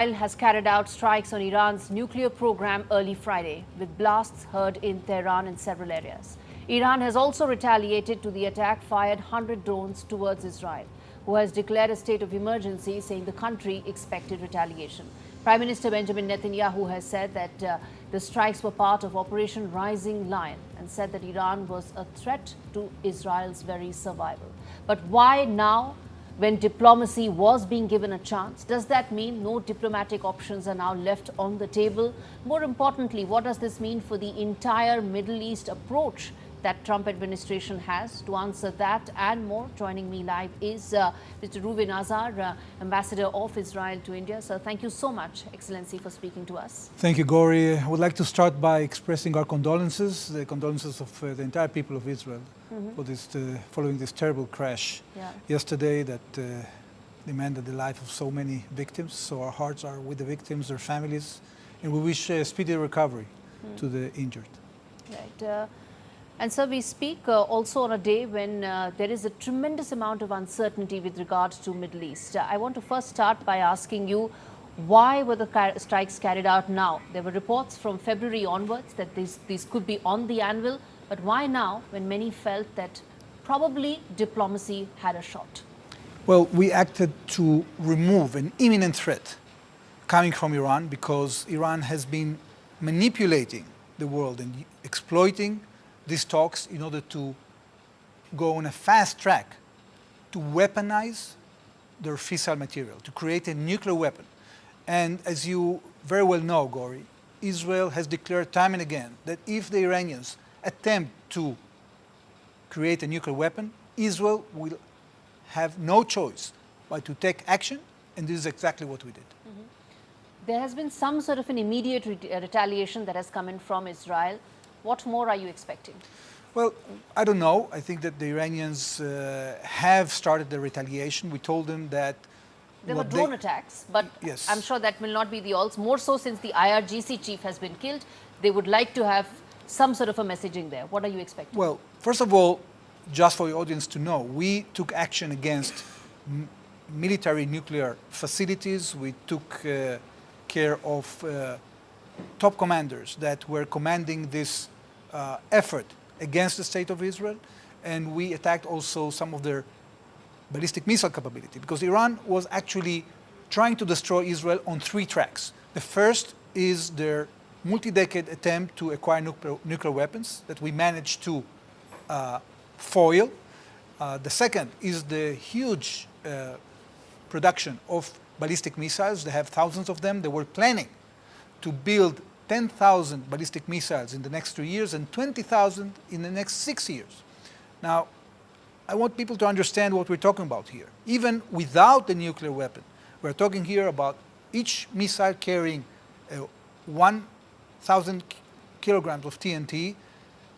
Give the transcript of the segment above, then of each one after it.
Israel has carried out strikes on Iran's nuclear program early Friday, with blasts heard in Tehran and several areas. Iran has also retaliated to the attack, fired 100 drones towards Israel, who has declared a state of emergency, saying the country expected retaliation. Prime Minister Benjamin Netanyahu has said that the strikes were part of Operation Rising Lion and said that Iran was a threat to Israel's very survival. But why now, when diplomacy was being given a chance? Does that mean no diplomatic options are now left on the table? More importantly, what does this mean for the entire Middle East approach that Trump administration has? To answer that and more, joining me live is Mr. Reuven Azar, Ambassador of Israel to India. So thank you so much, Excellency, for speaking to us. Thank you, Gaurie. I would like to start by expressing our condolences, the condolences of the entire people of Israel for this, following this terrible crash yesterday that demanded the life of so many victims. So our hearts are with the victims, their families, and we wish speedy recovery to the injured. Right. And so we speak also on a day when there is a tremendous amount of uncertainty with regards to Middle East. I want to first start by asking you, why were the strikes carried out now? There were reports from February onwards that these could be on the anvil, but why now, when many felt that probably diplomacy had a shot? Well, we acted to remove an imminent threat coming from Iran, because Iran has been manipulating the world and exploiting these talks in order to go on a fast track to weaponize their fissile material, to create a nuclear weapon. And as you very well know, Gaurie, Israel has declared time and again that if the Iranians attempt to create a nuclear weapon, Israel will have no choice but to take action, and this is exactly what we did. There has been some sort of an immediate retaliation that has come in from Israel. What more are you expecting? Well, I don't know. I think that the Iranians have started the retaliation. We told them that there were drone attacks, but yes, I'm sure that will not be the alls. More so since the IRGC chief has been killed, they would like to have some sort of a messaging there. What are you expecting? Well, first of all, just for the audience to know, we took action against military nuclear facilities. We took care of top commanders that were commanding this effort against the state of Israel, and we attacked also some of their ballistic missile capability, because Iran was actually trying to destroy Israel on three tracks. The first is their multi-decade attempt to acquire nuclear weapons that we managed to foil. The second is the huge production of ballistic missiles. They have thousands of them. They were planning to build 10,000 ballistic missiles in the next 3 years and 20,000 in the next 6 years. Now, I want people to understand what we're talking about here. Even without the nuclear weapon, we're talking here about each missile carrying 1,000 kilograms of TNT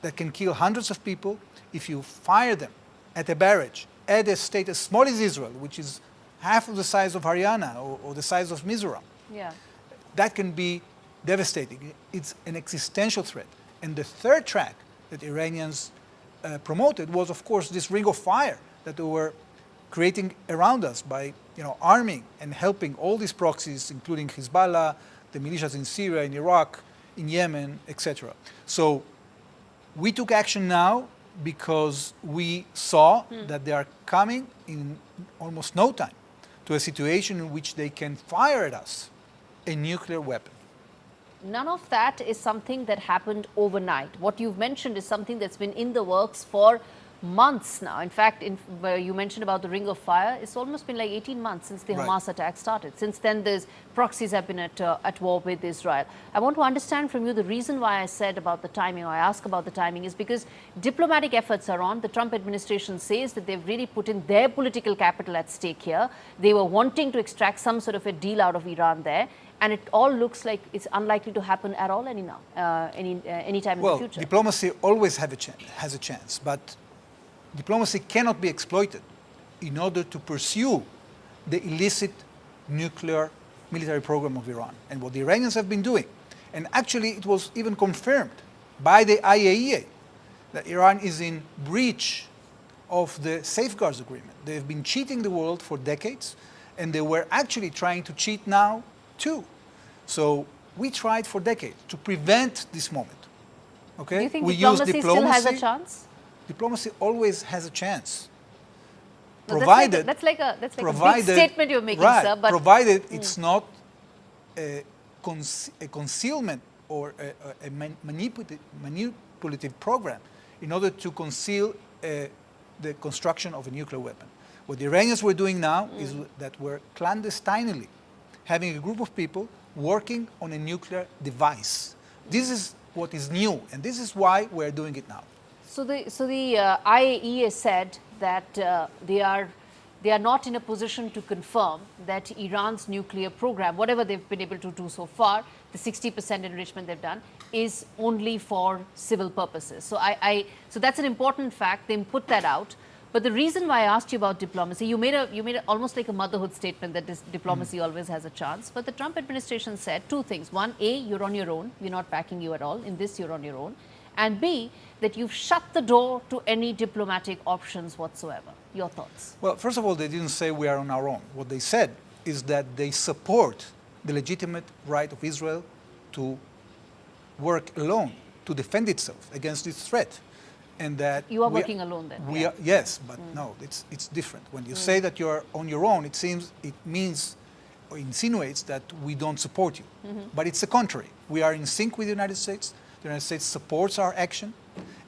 that can kill hundreds of people. If you fire them at a barrage, at a state as small as Israel, which is half of the size of Haryana or the size of Mizoram, that can be devastating. It's an existential threat. And the third track that Iranians promoted was, of course, this ring of fire that they were creating around us by, arming and helping all these proxies, including Hezbollah, the militias in Syria, in Iraq, in Yemen, etc. So we took action now because we saw that they are coming in almost no time to a situation in which they can fire at us a nuclear weapon. None of that is something that happened overnight. What you've mentioned is something that's been in the works for months now. In fact, where you mentioned about the ring of fire, it's almost been like 18 months since the Hamas attack started. Since then, there's proxies have been at war with Israel. I want to understand from you the reason why I said about the timing, or I ask about the timing, is because diplomatic efforts are on. The Trump administration says that they've really put in their political capital at stake here. They were wanting to extract some sort of a deal out of Iran there. And it all looks like it's unlikely to happen at all any time in the future. Well, diplomacy always has a chance, but diplomacy cannot be exploited in order to pursue the illicit nuclear military program of Iran. And what the Iranians have been doing, and actually it was even confirmed by the IAEA, that Iran is in breach of the safeguards agreement. They've been cheating the world for decades, and they were actually trying to cheat now too. So we tried for decades to prevent this moment. Okay? Do you think we diplomacy still has a chance? Diplomacy always has a chance. No, Provided, that's like a big statement you're making, right, sir. But provided it's not a concealment or a manipulative program in order to conceal the construction of a nuclear weapon. What the Iranians were doing now is that we're clandestinely having a group of people working on a nuclear device. This is what is new, and this is why we're doing it now. So the IAEA said that they are not in a position to confirm that Iran's nuclear program, whatever they've been able to do so far, the 60% enrichment they've done, is only for civil purposes. So so that's an important fact. They put that out. But the reason why I asked you about diplomacy, you made almost like a motherhood statement that this diplomacy always has a chance. But the Trump administration said two things. One, A, you're on your own. We're not backing you at all. In this, you're on your own. And B, that you've shut the door to any diplomatic options whatsoever. Your thoughts? Well, first of all, they didn't say we are on our own. What they said is that they support the legitimate right of Israel to work alone, to defend itself against this threat. And that you are working alone then? Yes, but no, it's different. When you say that you're on your own, it means or insinuates that we don't support you. But it's the contrary. We are in sync with the United States. The United States supports our action.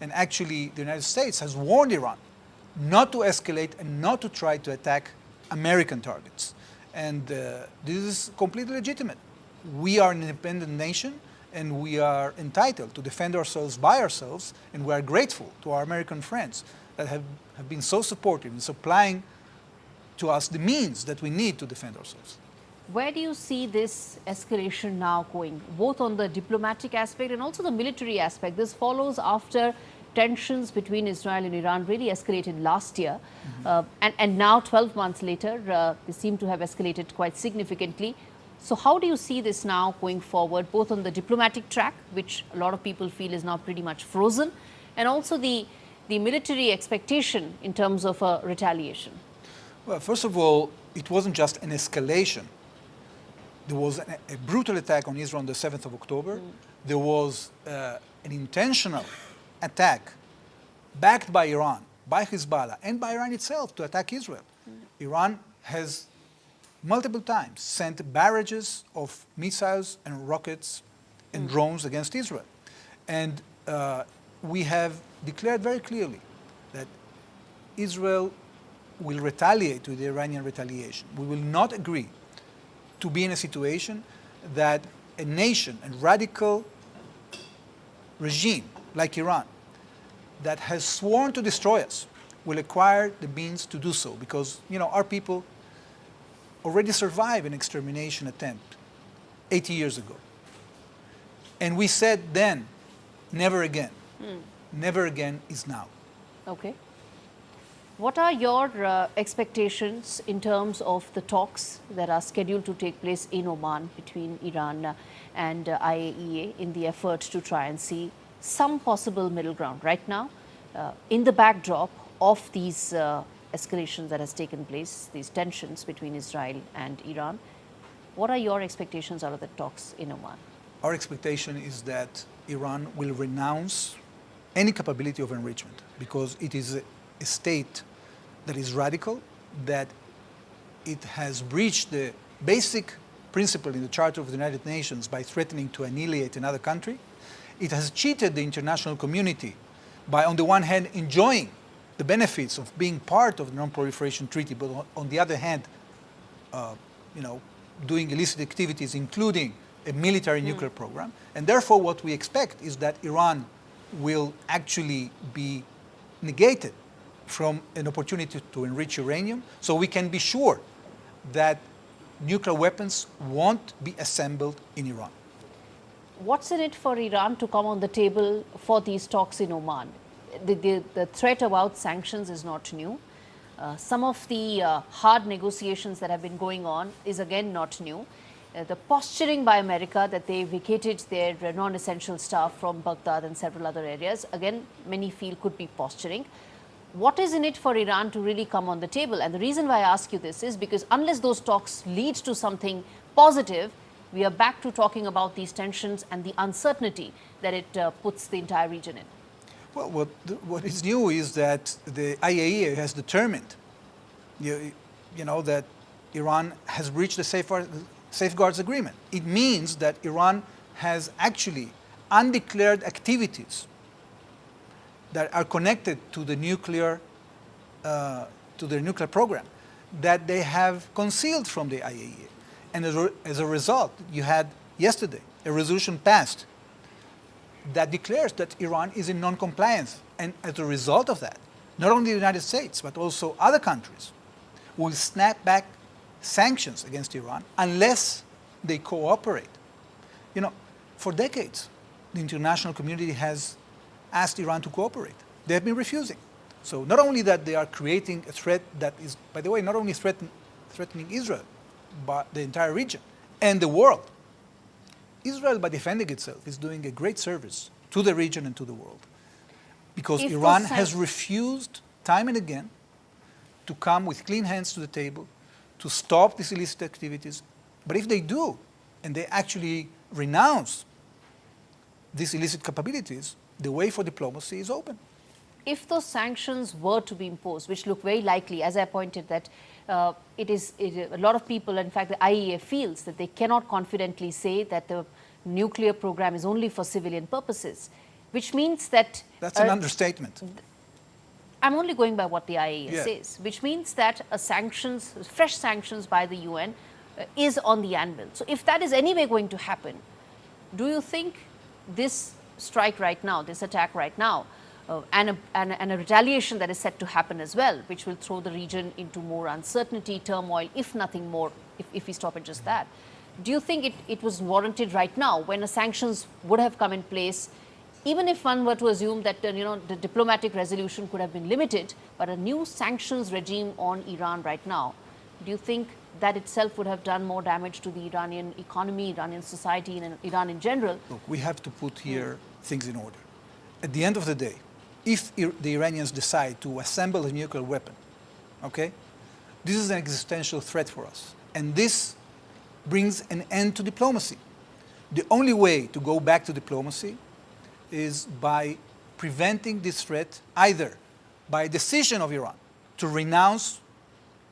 And actually, the United States has warned Iran not to escalate and not to try to attack American targets. And this is completely legitimate. We are an independent nation, and we are entitled to defend ourselves by ourselves, and we are grateful to our American friends that have been so supportive in supplying to us the means that we need to defend ourselves. Where do you see this escalation now going, both on the diplomatic aspect and also the military aspect? This follows after tensions between Israel and Iran really escalated last year. And now, 12 months later, they seem to have escalated quite significantly. So how do you see this now going forward, both on the diplomatic track, which a lot of people feel is now pretty much frozen, and also the military expectation in terms of retaliation? Well, first of all, it wasn't just an escalation. There was a brutal attack on Israel on the 7th of October. There was an intentional attack backed by Iran, by Hezbollah, and by Iran itself to attack Israel. Iran has multiple times sent barrages of missiles and rockets and drones against Israel. And we have declared very clearly that Israel will retaliate to the Iranian retaliation. We will not agree to be in a situation that a nation, a radical regime like Iran, that has sworn to destroy us, will acquire the means to do so. Because, our people already survived an extermination attempt 80 years ago. And we said then, never again. Never again is now. Okay. What are your expectations in terms of the talks that are scheduled to take place in Oman between Iran and IAEA in the effort to try and see some possible middle ground? Right now, in the backdrop of these escalations that has taken place, these tensions between Israel and Iran, what are your expectations out of the talks in Oman? Our expectation is that Iran will renounce any capability of enrichment, because it is a state that is radical, that it has breached the basic principle in the Charter of the United Nations by threatening to annihilate another country. It has cheated the international community by, on the one hand, enjoying the benefits of being part of the Non-Proliferation Treaty, but on the other hand, doing illicit activities, including a military nuclear program. And therefore, what we expect is that Iran will actually be negated from an opportunity to enrich uranium, so we can be sure that nuclear weapons won't be assembled in Iran. What's in it for Iran to come on the table for these talks in Oman? The threat about sanctions is not new. Some of the hard negotiations that have been going on is again not new. The posturing by America that they vacated their non-essential staff from Baghdad and several other areas, again, many feel could be posturing. What is in it for Iran to really come on the table? And the reason why I ask you this is because unless those talks lead to something positive, we are back to talking about these tensions and the uncertainty that it puts the entire region in? Well, what is new is that the IAEA has determined, that Iran has breached the safeguards agreement. It means that Iran has actually undeclared activities that are connected to the nuclear program that they have concealed from the IAEA. And as a result, you had yesterday a resolution passed that declares that Iran is in non-compliance. And as a result of that, not only the United States, but also other countries will snap back sanctions against Iran unless they cooperate. For decades, the international community has asked Iran to cooperate. They have been refusing. So not only that they are creating a threat that is, by the way, not only threatening Israel, but the entire region and the world. Israel, by defending itself, is doing a great service to the region and to the world. Because Iran has refused time and again to come with clean hands to the table, to stop these illicit activities. But if they do, and they actually renounce these illicit capabilities, the way for diplomacy is open. If those sanctions were to be imposed, which look very likely, as I pointed, that a lot of people, in fact, the IAEA feels that they cannot confidently say that the nuclear program is only for civilian purposes, which means that... That's an understatement. I'm only going by what the IAEA says, which means that fresh sanctions by the UN is on the anvil. So if that is anyway going to happen, do you think this strike right now, this attack right now, and a retaliation that is set to happen as well, which will throw the region into more uncertainty, turmoil, if nothing more, if we stop at just that. Do you think it was warranted right now when the sanctions would have come in place, even if one were to assume that the diplomatic resolution could have been limited, but a new sanctions regime on Iran right now, do you think that itself would have done more damage to the Iranian economy, Iranian society, and Iran in general? Look, we have to put here things in order. At the end of the day, if the Iranians decide to assemble a nuclear weapon, okay, this is an existential threat for us. And this brings an end to diplomacy. The only way to go back to diplomacy is by preventing this threat either by a decision of Iran to renounce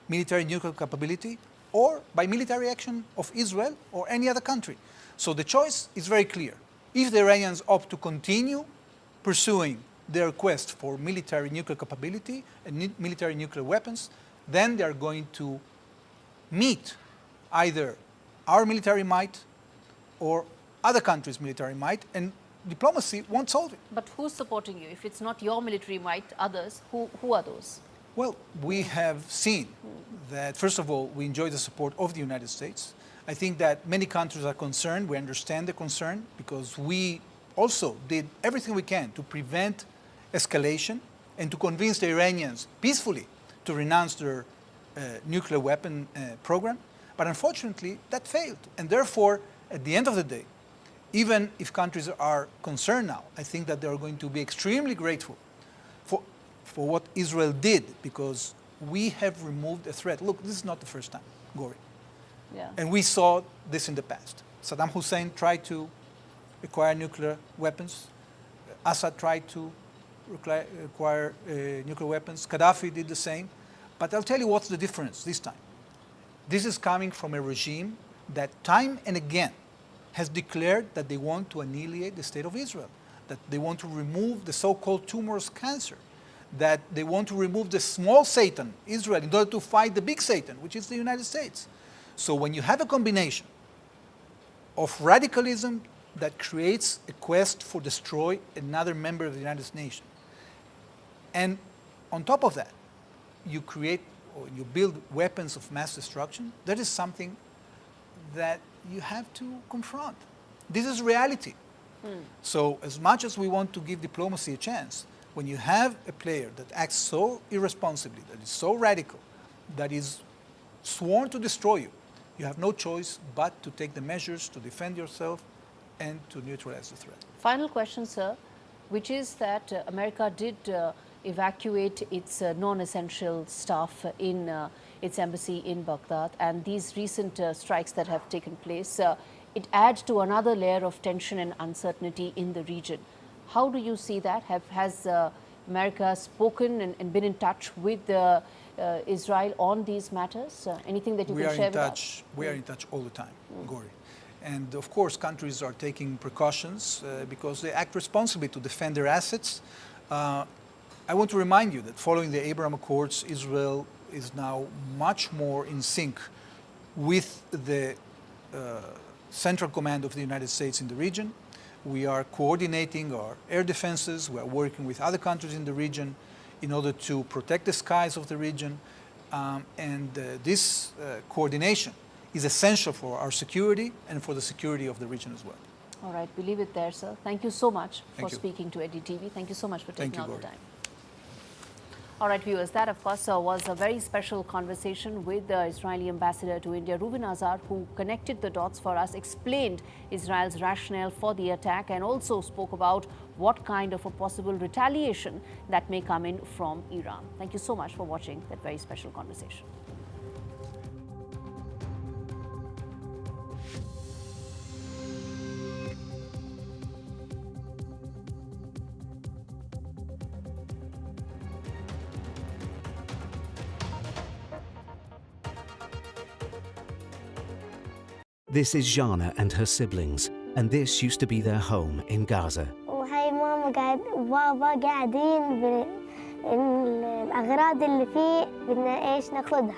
military nuclear capability or by military action of Israel or any other country. So the choice is very clear. If the Iranians opt to continue pursuing their quest for military nuclear capability and military nuclear weapons, then they are going to meet either our military might or other countries' military might, and diplomacy won't solve it. But who's supporting you? If it's not your military might, others, who are those? Well, we have seen that, first of all, we enjoy the support of the United States. I think that many countries are concerned. We understand the concern because we also did everything we can to prevent escalation and to convince the Iranians peacefully to renounce their nuclear weapon program. But unfortunately, that failed. And therefore, at the end of the day, even if countries are concerned now, I think that they are going to be extremely grateful for what Israel did, because we have removed a threat. Look, this is not the first time, Gaurie. Yeah. And we saw this in the past. Saddam Hussein tried to acquire nuclear weapons. Assad tried to acquire nuclear weapons. Gaddafi did the same. But I'll tell you what's the difference this time. This is coming from a regime that time and again has declared that they want to annihilate the state of Israel, that they want to remove the so-called tumorous cancer, that they want to remove the small Satan, Israel, in order to fight the big Satan, which is the United States. So when you have a combination of radicalism that creates a quest for destroy another member of the United Nations, and on top of that, you create or you build weapons of mass destruction, that is something that you have to confront. This is reality. So as much as we want to give diplomacy a chance, when you have a player that acts so irresponsibly, that is so radical, that is sworn to destroy you, you have no choice but to take the measures to defend yourself and to neutralize the threat. Final question, sir, which is that America did evacuate its non-essential staff in its embassy in Baghdad, and these recent strikes that have taken place, it adds to another layer of tension and uncertainty in the region. How do you see that? Has America spoken and been in touch with Israel on these matters? Anything that you can share with us? We are in touch all the time, Gaurie. And of course, countries are taking precautions because they act responsibly to defend their assets. I want to remind you that following the Abraham Accords, Israel is now much more in sync with the central command of the United States in the region. We are coordinating our air defenses. We are working with other countries in the region in order to protect the skies of the region. This coordination is essential for our security and for the security of the region as well. All right, we leave it there, sir. Thank you so much for Thank you. speaking to NDTV. Thank you so much for taking out the Gaurie. time. All right, viewers, that of course was a very special conversation with the Israeli ambassador to India, Reuven Azar, who connected the dots for us, explained Israel's rationale for the attack, and also spoke about what kind of a possible retaliation that may come in from Iran. Thank you so much for watching that very special conversation. This is Jana and her siblings, and this used to be their home in Gaza. وهي ماما وبابا قاعدين الأغراض اللي فيه بدنا إيش ناخدها.